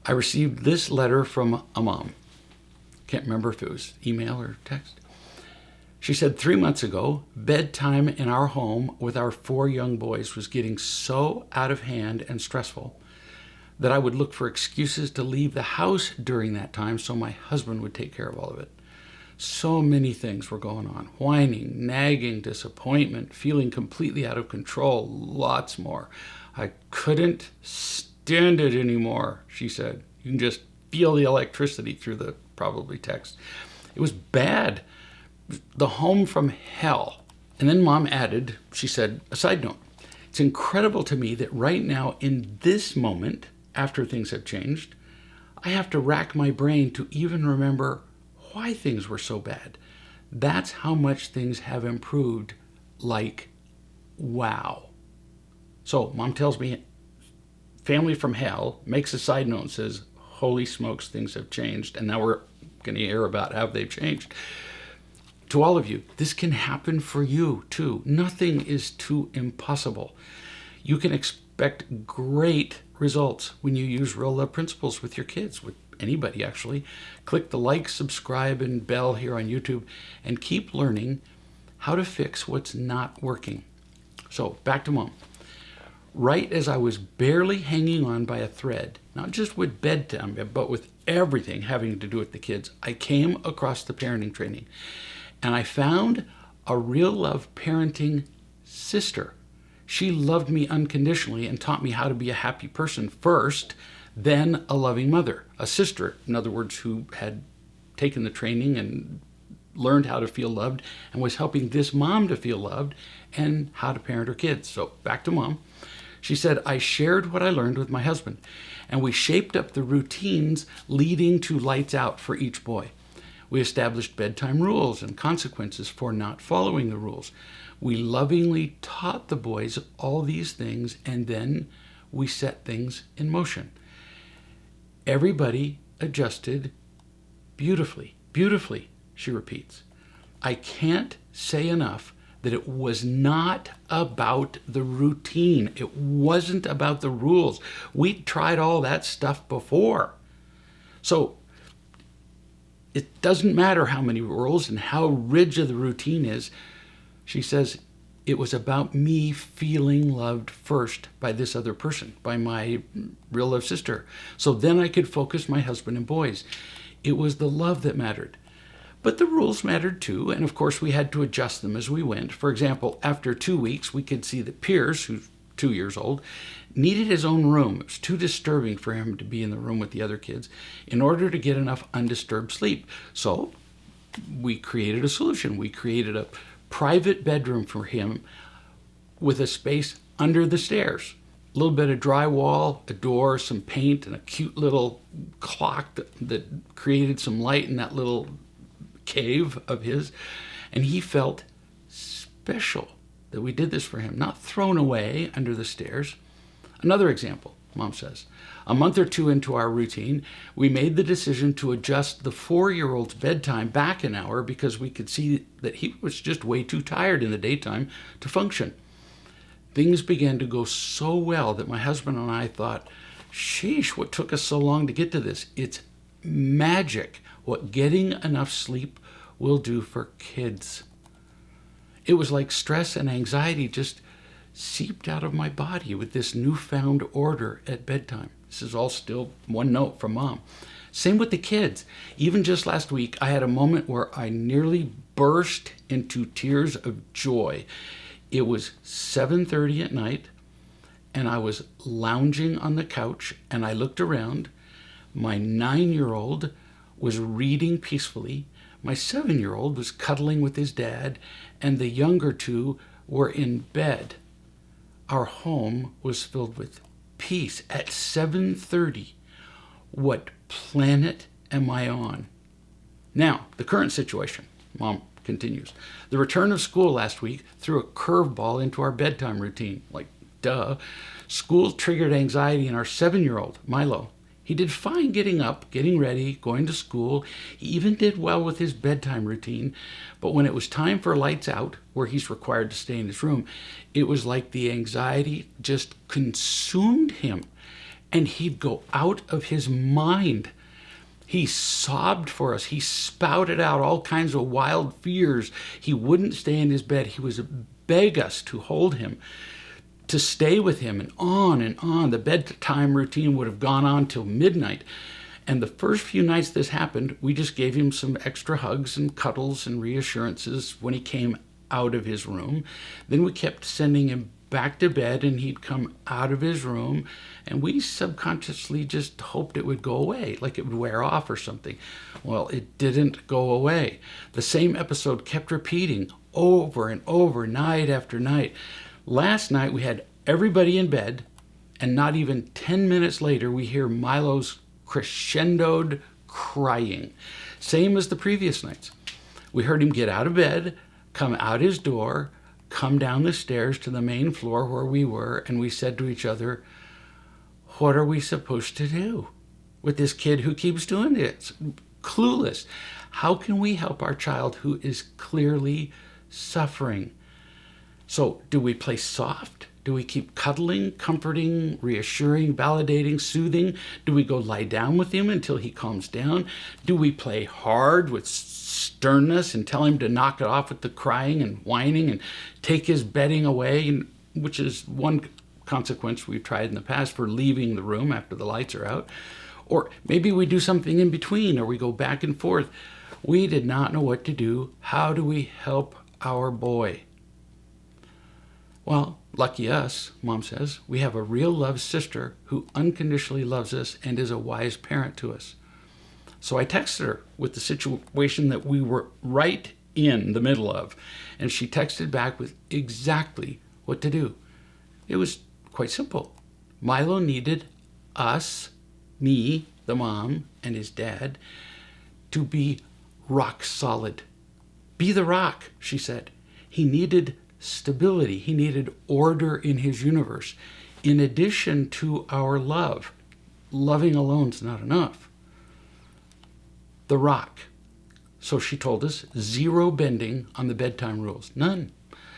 I received this letter from a mom. Can't remember if it was email or text. She said, 3 months ago, bedtime in our home with our 4 young boys was getting so out of hand and stressful that I would look for excuses to leave the house during that time so my husband would take care of all of it. So many things were going on. Whining, nagging, disappointment, feeling completely out of control, lots more. I couldn't stand it anymore, she said. You can just feel the electricity through the probably text. It was bad. The home from hell. And then Mom added, she said, a side note, it's incredible to me that right now in this moment, after things have changed, I have to rack my brain to even remember why things were so bad. That's how much things have improved. Like, wow. So Mom tells me, family from hell, makes a side note and says, holy smokes, things have changed. And now we're going to hear about how they've changed. To all of you, this can happen for you too. Nothing is too impossible. You can expect great results when you use real love principles with your kids, with anybody actually. Click the like, subscribe, and bell here on YouTube and keep learning how to fix what's not working. So back to Mom. Right as I was barely hanging on by a thread, not just with bedtime, but with everything having to do with the kids, I came across the parenting training and I found a real love parenting sister. She loved me unconditionally and taught me how to be a happy person first, then a loving mother, a sister, in other words, who had taken the training and learned how to feel loved and was helping this mom to feel loved and how to parent her kids. So back to Mom. She said, I shared what I learned with my husband and we shaped up the routines leading to lights out for each boy. We established bedtime rules and consequences for not following the rules. We lovingly taught the boys all these things, and then we set things in motion. Everybody adjusted beautifully, beautifully, she repeats. I can't say enough that it was not about the routine. It wasn't about the rules. We'd tried all that stuff before. So it doesn't matter how many rules and how rigid the routine is. She says, it was about me feeling loved first by this other person, by my real love sister. So then I could focus my husband and boys. It was the love that mattered. But the rules mattered too, and of course we had to adjust them as we went. For example, after 2 weeks, we could see that Pierce, who's 2 years old, needed his own room. It was too disturbing for him to be in the room with the other kids in order to get enough undisturbed sleep. So we created a solution. We created a private bedroom for him with a space under the stairs. A little bit of drywall, a door, some paint, and a cute little clock that created some light in that little cave of his. And he felt special that we did this for him, not thrown away under the stairs. Another example, Mom says, a month or 2 into our routine, we made the decision to adjust the 4-year-old's bedtime back an hour because we could see that he was just way too tired in the daytime to function. Things began to go so well that my husband and I thought, sheesh, what took us so long to get to this? It's magic what getting enough sleep will do for kids. It was like stress and anxiety just seeped out of my body with this newfound order at bedtime. This is all still one note from Mom. Same with the kids. Even just last week, I had a moment where I nearly burst into tears of joy. It was 7:30 at night, and I was lounging on the couch, and I looked around. My 9-year-old was reading peacefully. My 7-year-old was cuddling with his dad, and the younger 2 were in bed. Our home was filled with peace at 7:30. What planet am I on? Now, the current situation, Mom continues. The return of school last week threw a curveball into our bedtime routine. Like, duh. School triggered anxiety in our 7-year-old, Milo. He did fine getting up, getting ready, going to school. He even did well with his bedtime routine. But when it was time for lights out, where he's required to stay in his room, it was like the anxiety just consumed him. and he'd go out of his mind. He sobbed for us. He spouted out all kinds of wild fears. He wouldn't stay in his bed. He would beg us to hold him, to stay with him, and on and on. The bedtime routine would have gone on till midnight. And the first few nights this happened, we just gave him some extra hugs and cuddles and reassurances when he came out of his room. Then we kept sending him back to bed, and he'd come out of his room, and we subconsciously just hoped it would go away, like it would wear off or something. Well, it didn't go away. The same episode kept repeating over and over, night after night. Last night we had everybody in bed, and not even 10 minutes later we hear Milo's crescendoed crying, same as the previous nights. We heard him get out of bed, come out his door, come down the stairs to the main floor where we were, and we said to each other, what are we supposed to do with this kid who keeps doing this? Clueless. How can we help our child who is clearly suffering? So do we play soft? Do we keep cuddling, comforting, reassuring, validating, soothing? Do we go lie down with him until he calms down? Do we play hard with sternness and tell him to knock it off with the crying and whining and take his bedding away, which is one consequence we've tried in the past for leaving the room after the lights are out? Or maybe we do something in between, or we go back and forth. We did not know what to do. How do we help our boy? Well, lucky us, Mom says, we have a real love sister who unconditionally loves us and is a wise parent to us. So I texted her with the situation that we were right in the middle of, and she texted back with exactly what to do. It was quite simple. Milo needed us, me, the mom, and his dad, to be rock solid. Be the rock, she said. He needed stability. He needed order in his universe. In addition to our love, loving alone's not enough. The rock. So she told us, zero bending on the bedtime rules. None.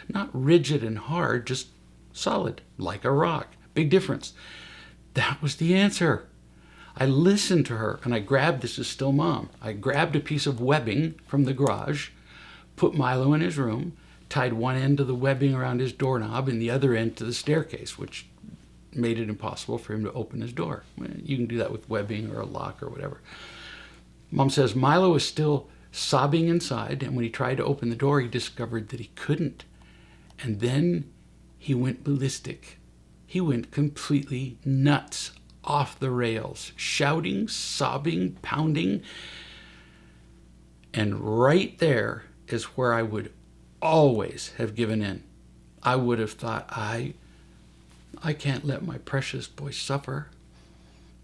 Not rigid and hard, just solid, like a rock. Big difference. That was the answer. I listened to her, and I grabbed, this is still Mom, I grabbed a piece of webbing from the garage, put Milo in his room, tied one end of the webbing around his doorknob and the other end to the staircase, which made it impossible for him to open his door. You can do that with webbing or a lock or whatever. Mom says Milo was still sobbing inside, and when he tried to open the door, he discovered that he couldn't. And then he went ballistic. He went completely nuts, off the rails, shouting, sobbing, pounding. And right there is where I would always have given in. I would have thought, I can't let my precious boy suffer.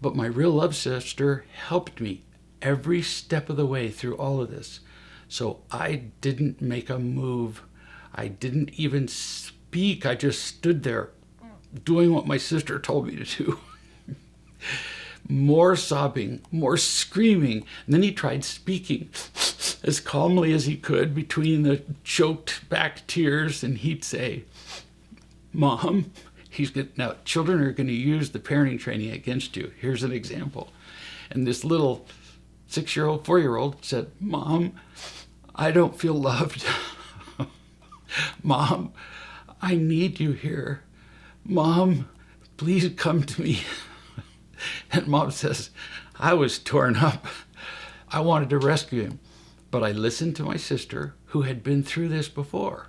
But my real love sister helped me every step of the way through all of this. So I didn't make a move. I didn't even speak. I just stood there doing what my sister told me to do. More sobbing, more screaming. And then he tried speaking as calmly as he could between the choked back tears, and he'd say, Mom, now children are going to use the parenting training against you. Here's an example. And this little 6-year-old, 4-year-old said, Mom, I don't feel loved. Mom, I need you here. Mom, please come to me. And Mom says, I was torn up. I wanted to rescue him, but I listened to my sister who had been through this before.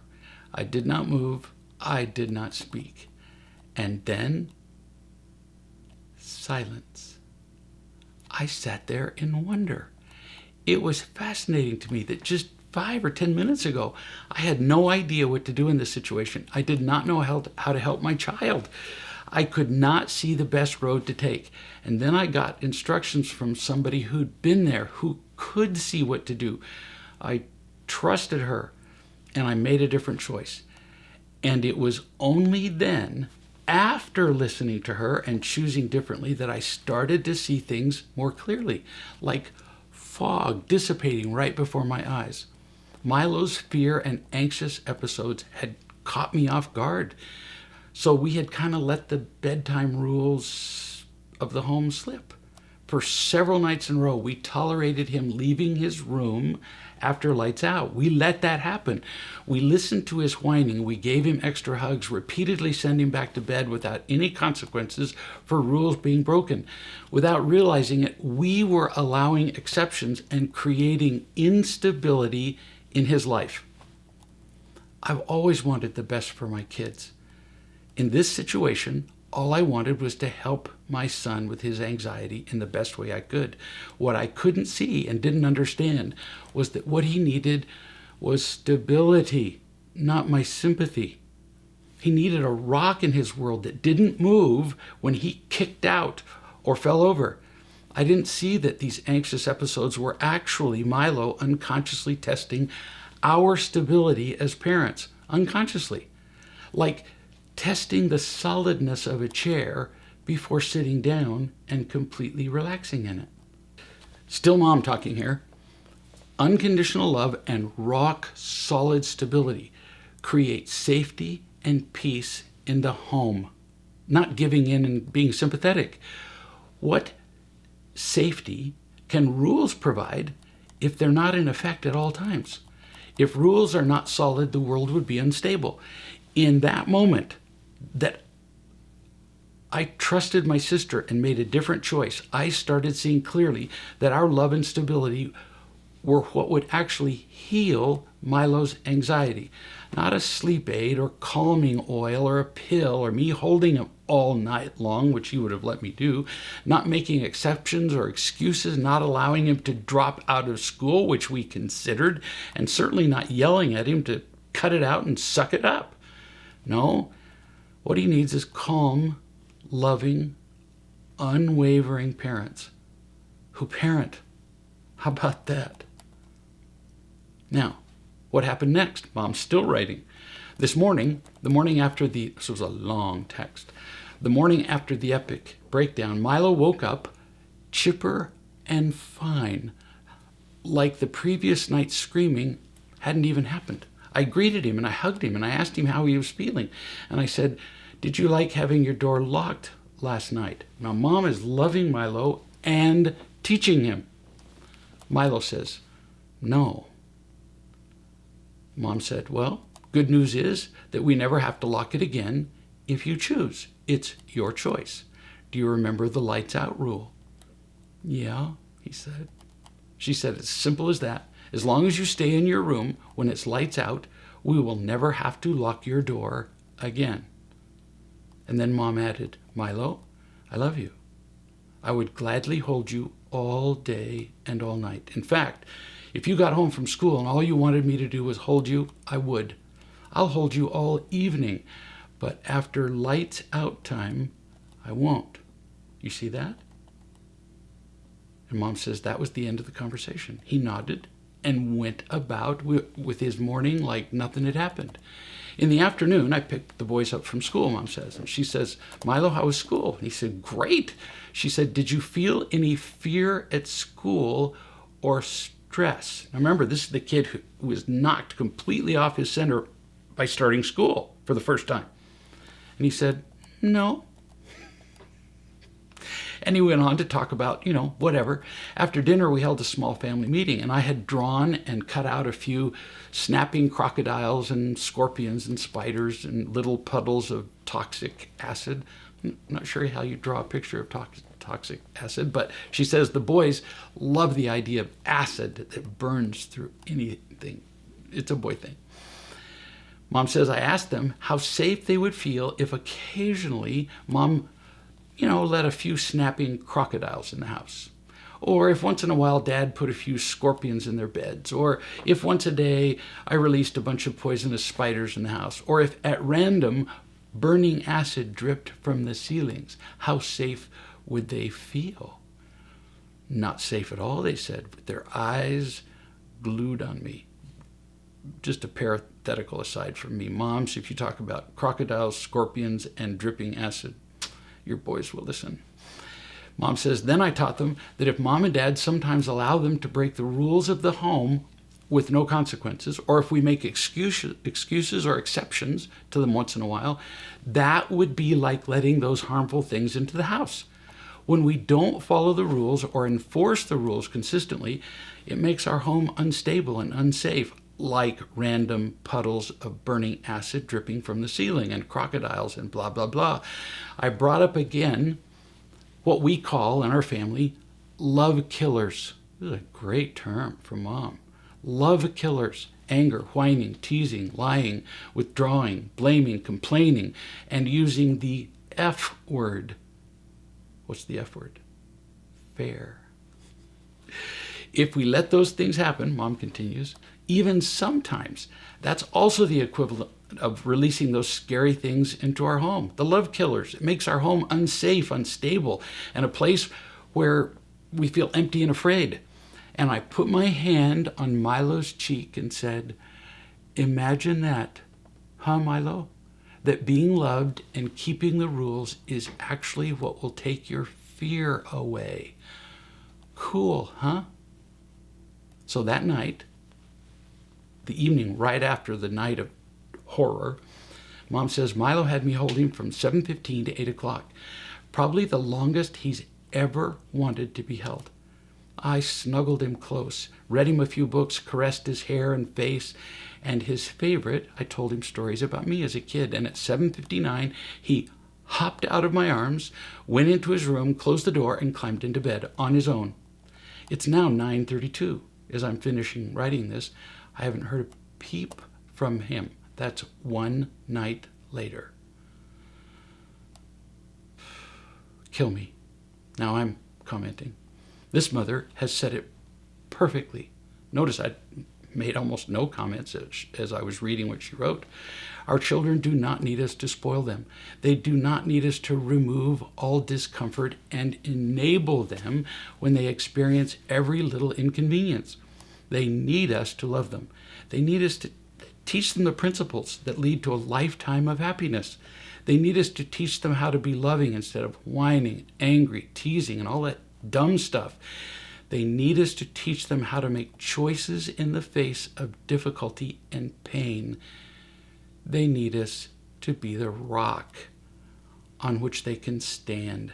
I did not move. I did not speak. And then silence. I sat there in wonder. It was fascinating to me that just 5 or 10 minutes ago, I had no idea what to do in this situation. I did not know how to help my child. I could not see the best road to take. And then I got instructions from somebody who'd been there, who could see what to do. I trusted her, and I made a different choice. And it was only then, after listening to her and choosing differently, that I started to see things more clearly, like fog dissipating right before my eyes. Milo's fear and anxious episodes had caught me off guard. So we had kind of let the bedtime rules of the home slip. For several nights in a row, we tolerated him leaving his room after lights out. We let that happen. We listened to his whining. We gave him extra hugs, repeatedly sent him back to bed without any consequences for rules being broken. Without realizing it, we were allowing exceptions and creating instability in his life. I've always wanted the best for my kids. In this situation, all I wanted was to help my son with his anxiety in the best way I could. What I couldn't see and didn't understand was that what he needed was stability, not my sympathy. He needed a rock in his world that didn't move when he kicked out or fell over. I didn't see that these anxious episodes were actually Milo unconsciously testing our stability as parents, unconsciously. Like testing the solidness of a chair before sitting down and completely relaxing in it. Still mom talking here. Unconditional love and rock solid stability create safety and peace in the home, not giving in and being sympathetic. What safety can rules provide if they're not in effect at all times? If rules are not solid, the world would be unstable. In that moment that I trusted my sister and made a different choice, I started seeing clearly that our love and stability were what would actually heal Milo's anxiety. Not a sleep aid or calming oil or a pill or me holding him all night long, which he would have let me do, not making exceptions or excuses, not allowing him to drop out of school, which we considered, and certainly not yelling at him to cut it out and suck it up. No, what he needs is calm, loving, unwavering parents who parent. How about that? Now, what happened next? Mom's still writing. This morning, this was a long text. The morning after the epic breakdown, Milo woke up chipper and fine, like the previous night's screaming hadn't even happened. I greeted him and I hugged him and I asked him how he was feeling. And I said, "Did you like having your door locked last night?" Now, Mom is loving Milo and teaching him. Milo says, "No." Mom said, "Well, good news is that we never have to lock it again if you choose. It's your choice. Do you remember the lights out rule?" "Yeah," he said. She said, "It's simple as that. As long as you stay in your room when it's lights out, we will never have to lock your door again." And then Mom added, "Milo, I love you. I would gladly hold you all day and all night. In fact, if you got home from school and all you wanted me to do was hold you, I would. I'll hold you all evening, but after lights out time, I won't. You see that?" And Mom says that was the end of the conversation. He nodded and went about with his morning like nothing had happened. In the afternoon, I picked the boys up from school, Mom says. And she says, "Milo, how was school?" And he said, "Great." She said, "Did you feel any fear at school or stress?" Now remember, this is the kid who was knocked completely off his center by starting school for the first time. And he said, "No." And he went on to talk about, whatever. After dinner, we held a small family meeting, and I had drawn and cut out a few snapping crocodiles and scorpions and spiders and little puddles of toxic acid. I'm not sure how you draw a picture of toxic acid, but she says the boys love the idea of acid that burns through anything. It's a boy thing. Mom says I asked them how safe they would feel if occasionally Mom let a few snapping crocodiles in the house. Or if once in a while Dad put a few scorpions in their beds. Or if once a day I released a bunch of poisonous spiders in the house. Or if at random burning acid dripped from the ceilings. How safe would they feel? Not safe at all, they said, with their eyes glued on me. Just a parenthetical aside from me. Moms, if you talk about crocodiles, scorpions, and dripping acid, your boys will listen. Mom says, then I taught them that if Mom and Dad sometimes allow them to break the rules of the home with no consequences, or if we make excuses or exceptions to them once in a while, that would be like letting those harmful things into the house. When we don't follow the rules or enforce the rules consistently, it makes our home unstable and unsafe, like random puddles of burning acid dripping from the ceiling and crocodiles and blah, blah, blah. I brought up again what we call in our family love killers. This is a great term for Mom. Love killers. Anger, whining, teasing, lying, withdrawing, blaming, complaining, and using the F word. What's the F word? Fair. If we let those things happen, Mom continues, even sometimes, that's also the equivalent of releasing those scary things into our home. The love killers. It makes our home unsafe, unstable, and a place where we feel empty and afraid. And I put my hand on Milo's cheek and said, imagine that, huh, Milo? That being loved and keeping the rules is actually what will take your fear away. Cool, huh? So that night, the evening right after the night of horror, Mom says Milo had me hold him from 7:15 to 8 o'clock, probably the longest he's ever wanted to be held. I snuggled him close, read him a few books, caressed his hair and face, and his favorite, I told him stories about me as a kid. And at 7:59, he hopped out of my arms, went into his room, closed the door, and climbed into bed on his own. It's now 9:32. As I'm finishing writing this, I haven't heard a peep from him. That's one night later. Kill me. Now I'm commenting. This mother has said it perfectly. Notice I made almost no comments as I was reading what she wrote. Our children do not need us to spoil them. They do not need us to remove all discomfort and enable them when they experience every little inconvenience. They need us to love them. They need us to teach them the principles that lead to a lifetime of happiness. They need us to teach them how to be loving instead of whining, angry, teasing, and all that dumb stuff. They need us to teach them how to make choices in the face of difficulty and pain. They need us to be the rock on which they can stand,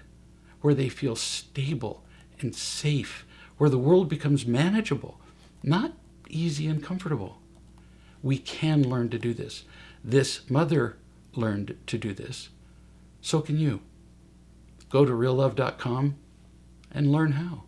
where they feel stable and safe, where the world becomes manageable, not easy and comfortable. We can learn to do this. This mother learned to do this. So can you. Go to reallove.com and learn how.